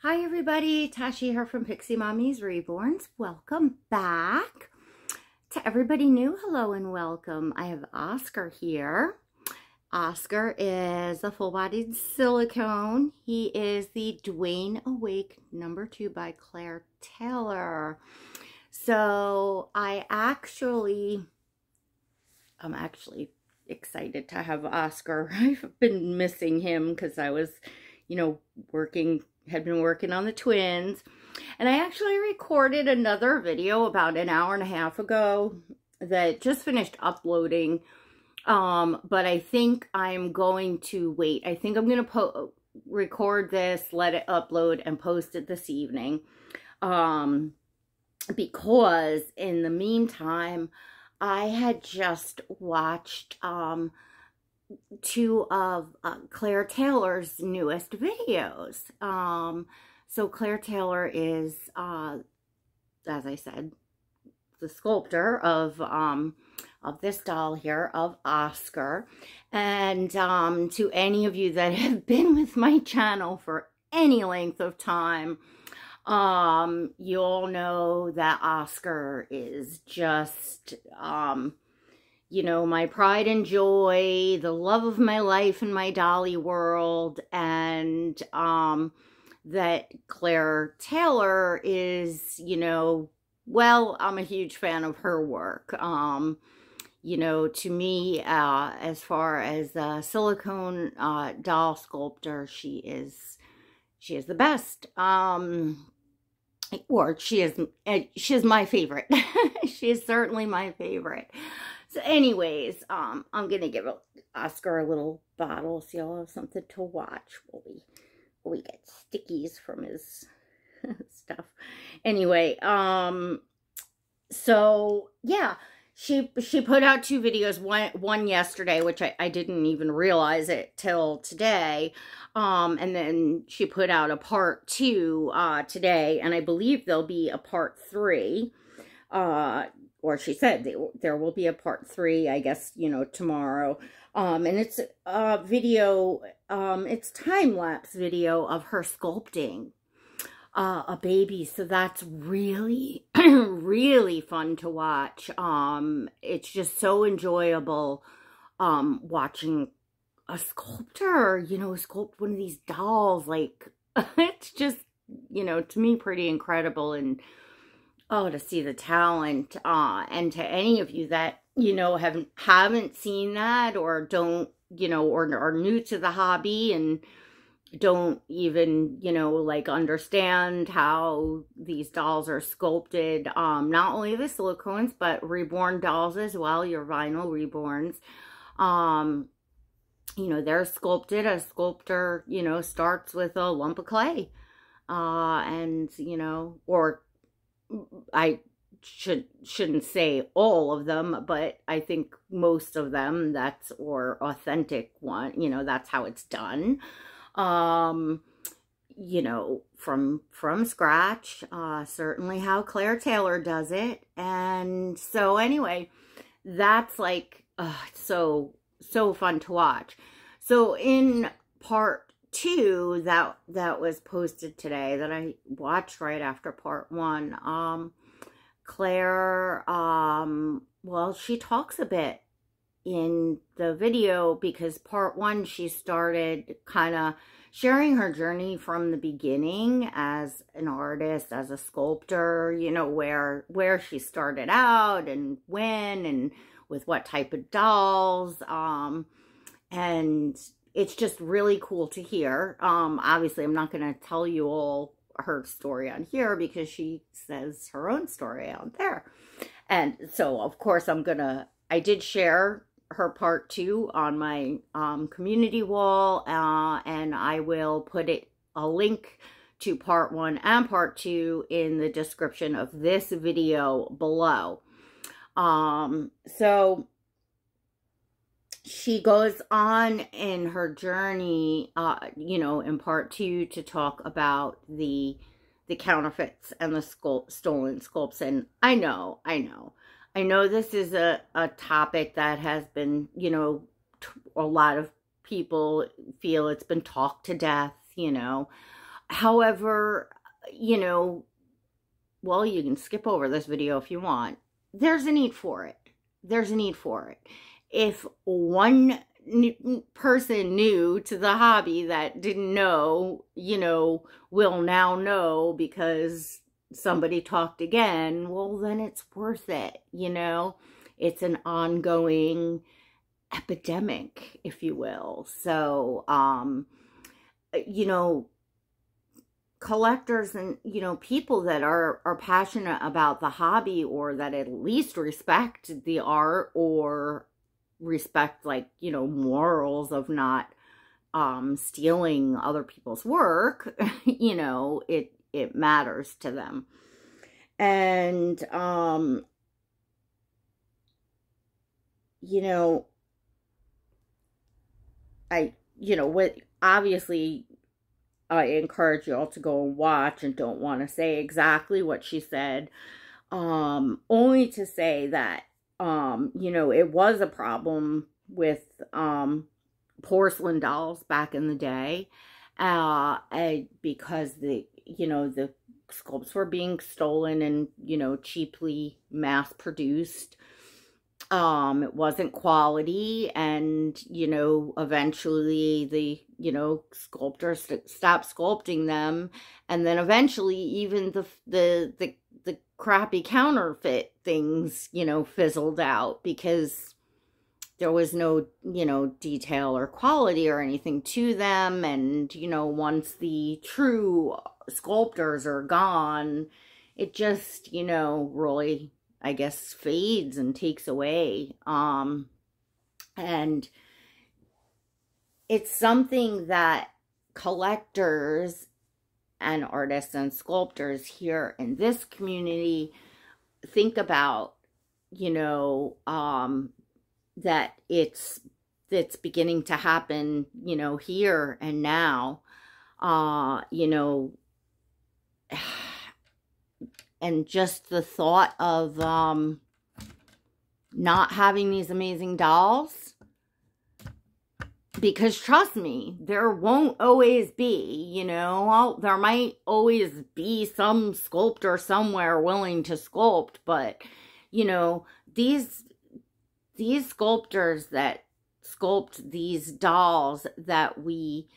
Hi everybody, Tashi here from Pixie Mommy's Reborns. Welcome back. To everybody new, hello and welcome. I have Oscar here. Oscar is a full-bodied silicone. He is the Dwayne Awake #2 by Claire Taylor. So I'm actually excited to have Oscar. I've been missing him because I was, had been working on the twins. And I actually recorded another video about an hour and a half ago that just finished uploading. But I think I'm going to wait. I think I'm going to record this, let it upload, and post it this evening. Because in the meantime, I had just watched two of Claire Taylor's newest videos. So Claire Taylor is, as I said, the sculptor of this doll here, of Oscar. And to any of you that have been with my channel for any length of time, you all know that Oscar is just, my pride and joy, the love of my life in my dolly world, and that Claire Taylor is, well, I'm a huge fan of her work. To me, as far as a silicone doll sculptor, she is the best. Or she is my favorite. She is certainly my favorite. So anyways, I'm going to give Oscar a little bottle so you'll have something to watch while we get stickies from his stuff. Anyway, so yeah, she put out two videos, one yesterday, which I didn't even realize it till today. And then she put out a part 2 today, and I believe there'll be a part 3. Or she said there will be a part 3, I guess, tomorrow. And it's a video, it's time-lapse video of her sculpting a baby. So that's really, really fun to watch. It's just so enjoyable watching a sculptor, sculpt one of these dolls. Like, it's just, to me, pretty incredible. And oh, to see the talent, and to any of you that, haven't seen that, or don't, or are new to the hobby and don't even, understand how these dolls are sculpted. Not only the silicones, but reborn dolls as well, your vinyl reborns. They're sculpted. A sculptor, starts with a lump of clay. And, or I shouldn't say all of them, but I think most of them, or authentic one, that's how it's done. From scratch, certainly how Claire Taylor does it. And so anyway, that's like, so fun to watch. So in part 2 that was posted today, that I watched right after part 1, Claire, well, she talks a bit in the video, because part 1, she started kind of sharing her journey from the beginning as an artist, as a sculptor, where she started out and when and with what type of dolls, and it's just really cool to hear. Obviously, I'm not going to tell you all her story on here because she says her own story out there. And so, of course, I did share her part 2 on my community wall, and I will put a link to part 1 and part 2 in the description of this video below. So she goes on in her journey, in part 2 to talk about the counterfeits and the stolen sculpts. And I know this is a topic that has been, a lot of people feel it's been talked to death, However, you know, well, you can skip over this video if you want. There's a need for it. There's a need for it. If one person new to the hobby that didn't know, you know, will now know because somebody talked again, well, then it's worth it, you know. It's an ongoing epidemic, if you will. So, you know, collectors and, you know, people that are passionate about the hobby, or that at least respect the art, or respect, like, you know, morals of not stealing other people's work, you know, it matters to them. And you know, obviously I encourage you all to go and watch, and don't want to say exactly what she said, only to say that, you know, it was a problem with, porcelain dolls back in the day, because you know, the sculpts were being stolen and, you know, cheaply mass produced. It wasn't quality, and, you know, eventually the, you know, sculptors stopped sculpting them, and then eventually even the crappy counterfeit things, you know, fizzled out, because there was no, you know, detail or quality or anything to them. And, you know, once the true sculptors are gone, it just, you know, really, I guess, fades and takes away. And it's something that collectors and artists and sculptors here in this community think about, you know, that it's beginning to happen, you know, here and now, you know, and just the thought of not having these amazing dolls, because trust me, there won't always be, you know, there might always be some sculptor somewhere willing to sculpt, but, you know, these sculptors that sculpt these dolls that we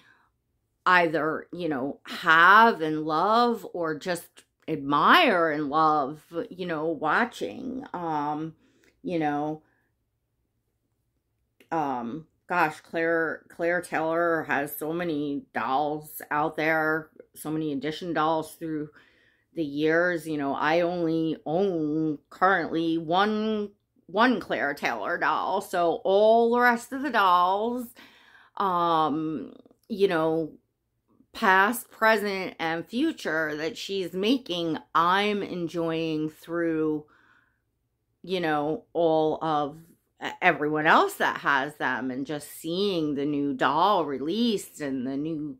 either, you know, have and love, or just admire and love, you know, watching, you know, gosh, Claire Taylor has so many dolls out there, so many edition dolls through the years. You know, I only own currently one Claire Taylor doll, so all the rest of the dolls, you know, past, present, and future that she's making, I'm enjoying through, you know, all of everyone else that has them, and just seeing the new doll released, and the new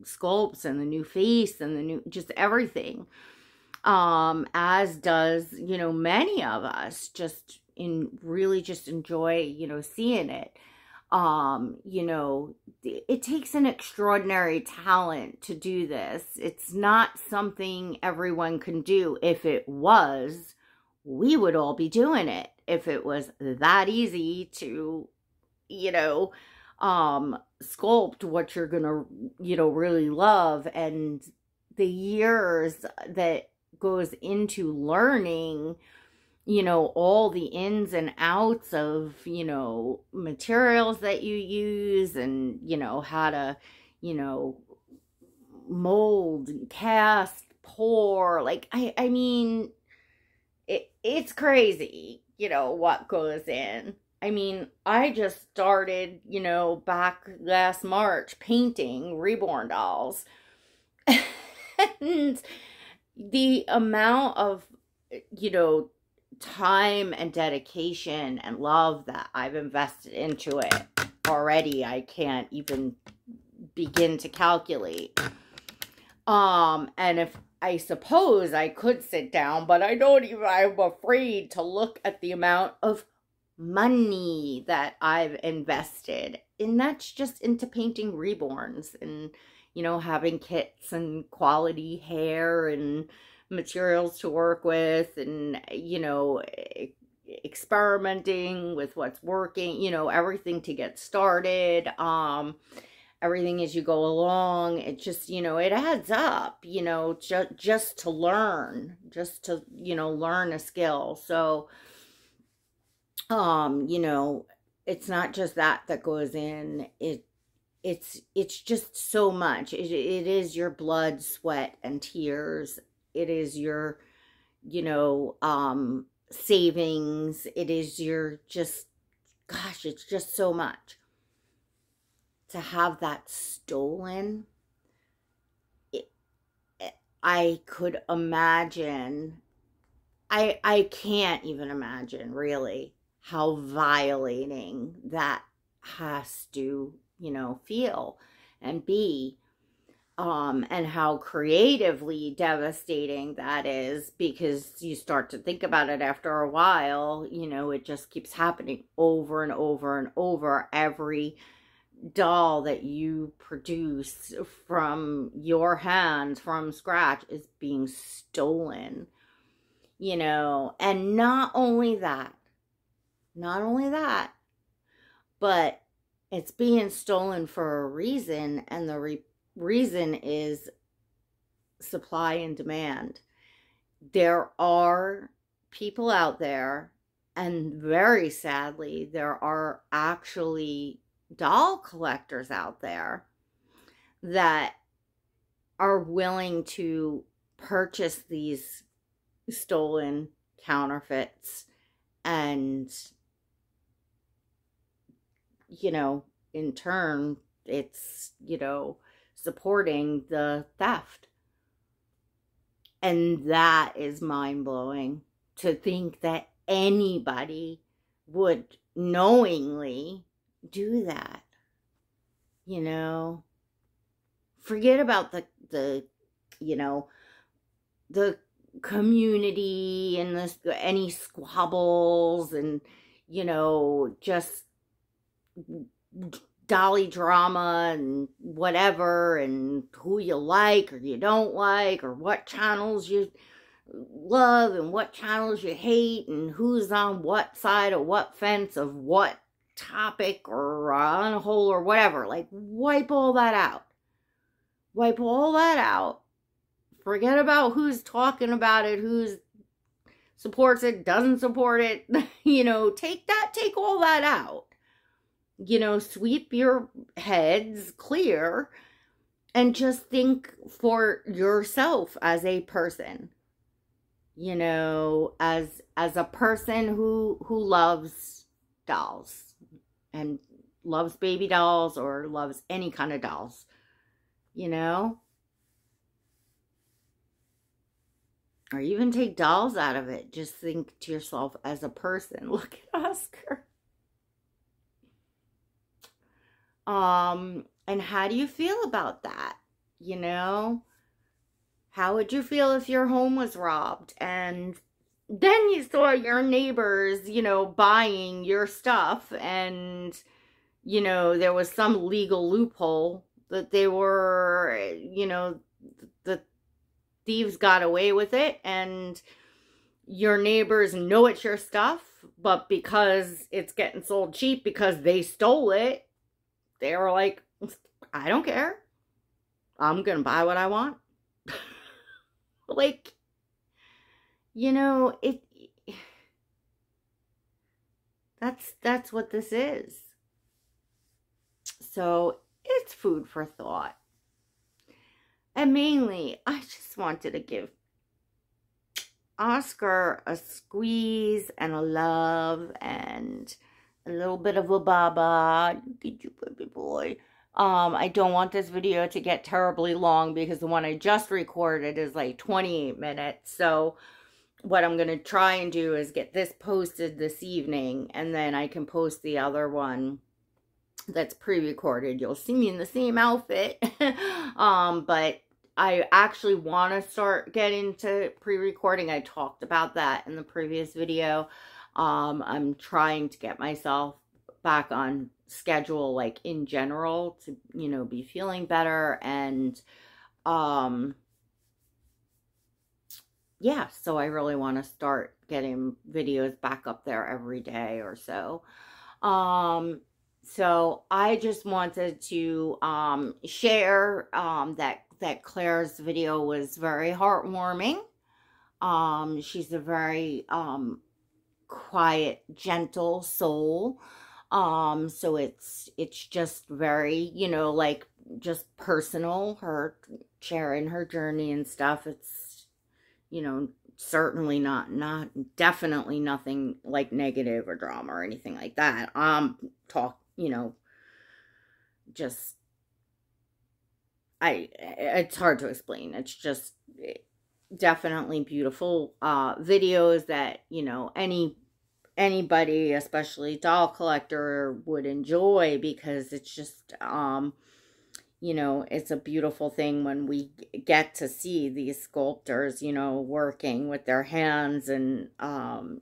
sculpts, and the new face, and the new, just everything, as does, you know, many of us, just really just enjoy, you know, seeing it. You know, it takes an extraordinary talent to do this. It's not something everyone can do. If it was, we would all be doing it. If it was that easy to, you know, sculpt what you're gonna, you know, really love, and the years that goes into learning, you know, all the ins and outs of, you know, materials that you use, and, you know, how to, you know, mold, cast, pour, like, I mean, it's crazy, you know, what goes in. I mean, I just started, you know, back last March painting reborn dolls. And the amount of, you know, time and dedication and love that I've invested into it already, I can't even begin to calculate. And if I suppose I could sit down, but I don't even, I'm afraid to look at the amount of money that I've invested, and that's just into painting reborns. And, you know, having kits and quality hair and materials to work with, and, you know, experimenting with what's working, you know, everything to get started, everything as you go along. It just, you know, it adds up, you know, just to learn, you know, learn a skill. So, you know, it's not just that goes in. It's just so much. It is your blood, sweat, and tears. It is your, you know, savings. It is your just, gosh, it's just so much. To have that stolen, I could imagine, I can't even imagine really how violating that has to, you know, feel and be, and how creatively devastating that is, because you start to think about it after a while, you know, it just keeps happening over and over and over. Every doll that you produce from your hands from scratch is being stolen, you know. And not only that, but it's being stolen for a reason, and the reason is supply and demand. There are people out there, and very sadly, there are actually doll collectors out there that are willing to purchase these stolen counterfeits, and, you know, in turn, it's, you know, supporting the theft. And that is mind-blowing, to think that anybody would knowingly do that. You know, forget about the you know, the community and any squabbles and, you know, just dolly drama and whatever, and who you like or you don't like, or what channels you love and what channels you hate, and who's on what side of what fence of what topic or on a hole or whatever. Like, wipe all that out. Wipe all that out. Forget about who's talking about it, who's supports it, doesn't support it. You know, take all that out. You know, sweep your heads clear and just think for yourself as a person. You know, as a person who loves dolls and loves baby dolls or loves any kind of dolls, you know, or even take dolls out of it. Just think to yourself as a person. Look at Oscar. And how do you feel about that? You know, how would you feel if your home was robbed and then you saw your neighbors, you know, buying your stuff, and, you know, there was some legal loophole that they were, you know, the thieves got away with it, and your neighbors know it's your stuff, but because it's getting sold cheap because they stole it, they were like, I don't care. I'm going to buy what I want. Like, you know, that's what this is. So it's food for thought. And mainly, I just wanted to give Oscar a squeeze and a love and a little bit of a baba. Look at you, baby boy. I don't want this video to get terribly long because the one I just recorded is like 28 minutes. So what I'm going to try and do is get this posted this evening, and then I can post the other one that's pre-recorded. You'll see me in the same outfit. But I actually want to start getting to pre-recording. I talked about that in the previous video. I'm trying to get myself back on schedule, like in general, to, you know, be feeling better. And yeah, so I really want to start getting videos back up there every day or so. So I just wanted to share that Claire's video was very heartwarming. She's a very quiet, gentle soul. So it's just very, you know, like just personal, her sharing her journey and stuff. It's, you know, certainly definitely nothing like negative or drama or anything like that. You know, just, it's hard to explain. It's just definitely beautiful videos that, you know, anybody, especially doll collector, would enjoy, because it's just, you know, it's a beautiful thing when we get to see these sculptors, you know, working with their hands and,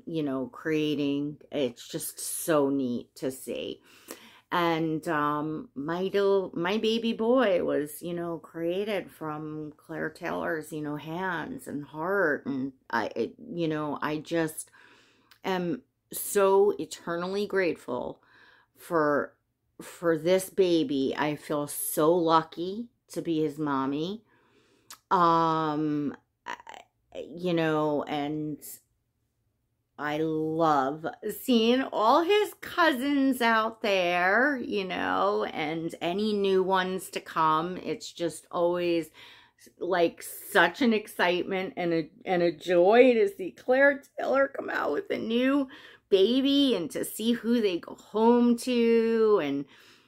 you know, creating. It's just so neat to see. And my baby boy was, you know, created from Claire Taylor's, you know, hands and heart. And you know, I just am so eternally grateful for this baby. I feel so lucky to be his mommy. You know, and I love seeing all his cousins out there, you know, and any new ones to come. It's just always like such an excitement and a joy to see Claire Taylor come out with a new baby, and to see who they go home to, and,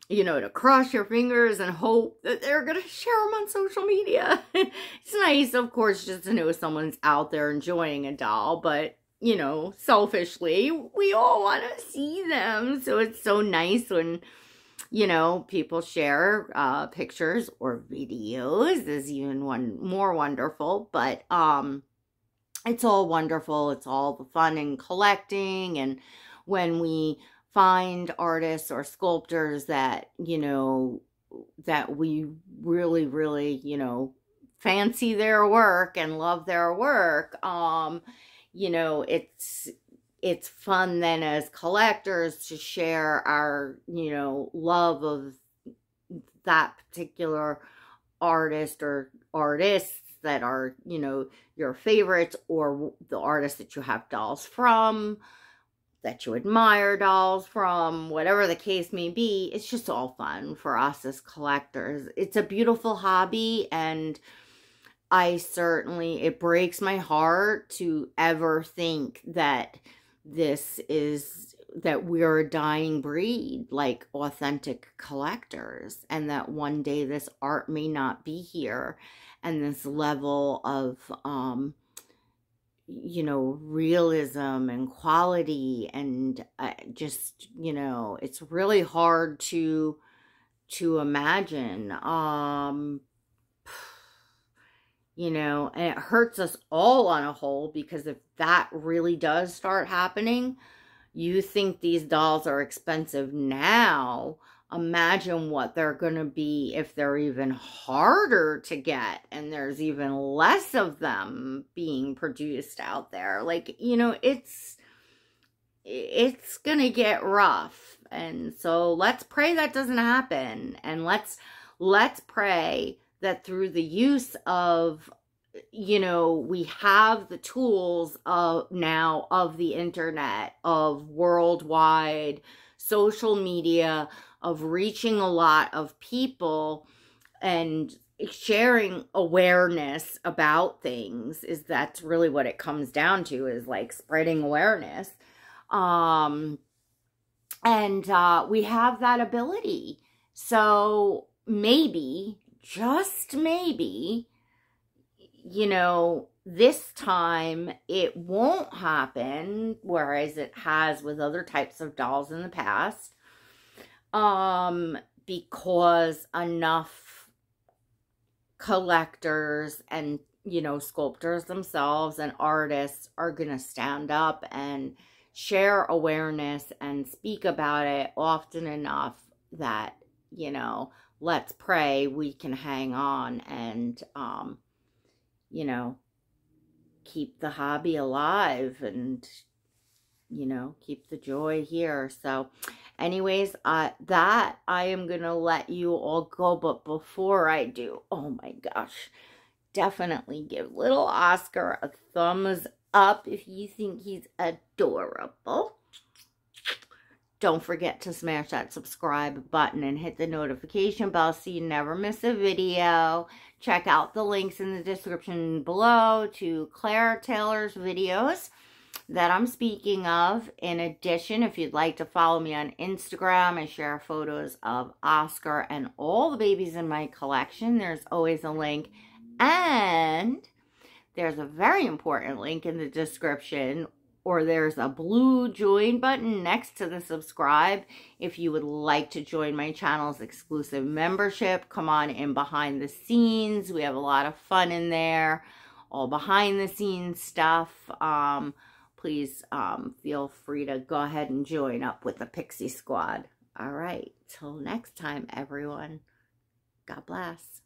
you know, to cross your fingers and hope that they're going to share them on social media. It's nice, of course, just to know someone's out there enjoying a doll, but, you know, selfishly, we all want to see them. So it's so nice when, you know, people share pictures or videos. Is even more wonderful. But it's all wonderful. It's all the fun in collecting. And when we find artists or sculptors that, you know, that we really, really, you know, fancy their work and love their work, you know, it's fun then as collectors to share our, you know, love of that particular artist or artists that are, you know, your favorites, or the artists that you have dolls from, that you admire dolls from, whatever the case may be. It's just all fun for us as collectors. It's a beautiful hobby, and it breaks my heart to ever think that that we're a dying breed, like authentic collectors, and that one day this art may not be here, and this level of, you know, realism and quality, and just, you know, it's really hard to imagine. You know, and it hurts us all on a whole, because if that really does start happening, you think these dolls are expensive now. Imagine what they're going to be if they're even harder to get and there's even less of them being produced out there. Like, you know, it's going to get rough. And so let's pray that doesn't happen. And let's pray that through the use of, you know, we have the tools of now of the internet, of worldwide social media, of reaching a lot of people and sharing awareness about things. That's really what it comes down to, is like spreading awareness. And we have that ability. So maybe, just maybe, you know, this time it won't happen, whereas it has with other types of dolls in the past, because enough collectors and, you know, sculptors themselves and artists are going to stand up and share awareness and speak about it often enough, that, you know, let's pray we can hang on and, you know, keep the hobby alive and, you know, keep the joy here. So anyways, that I am going to let you all go. But before I do, oh my gosh, definitely give little Oscar a thumbs up if you think he's adorable. Don't forget to smash that subscribe button and hit the notification bell so you never miss a video. Check out the links in the description below to Claire Taylor's videos that I'm speaking of. In addition, if you'd like to follow me on Instagram, I share photos of Oscar and all the babies in my collection. There's always a link. And there's a very important link in the description, or there's a blue join button next to the subscribe if you would like to join my channel's exclusive membership. Come on in behind the scenes. We have a lot of fun in there, all behind the scenes stuff. Please feel free to go ahead and join up with the Pixie Squad. All right, till next time, everyone. God bless.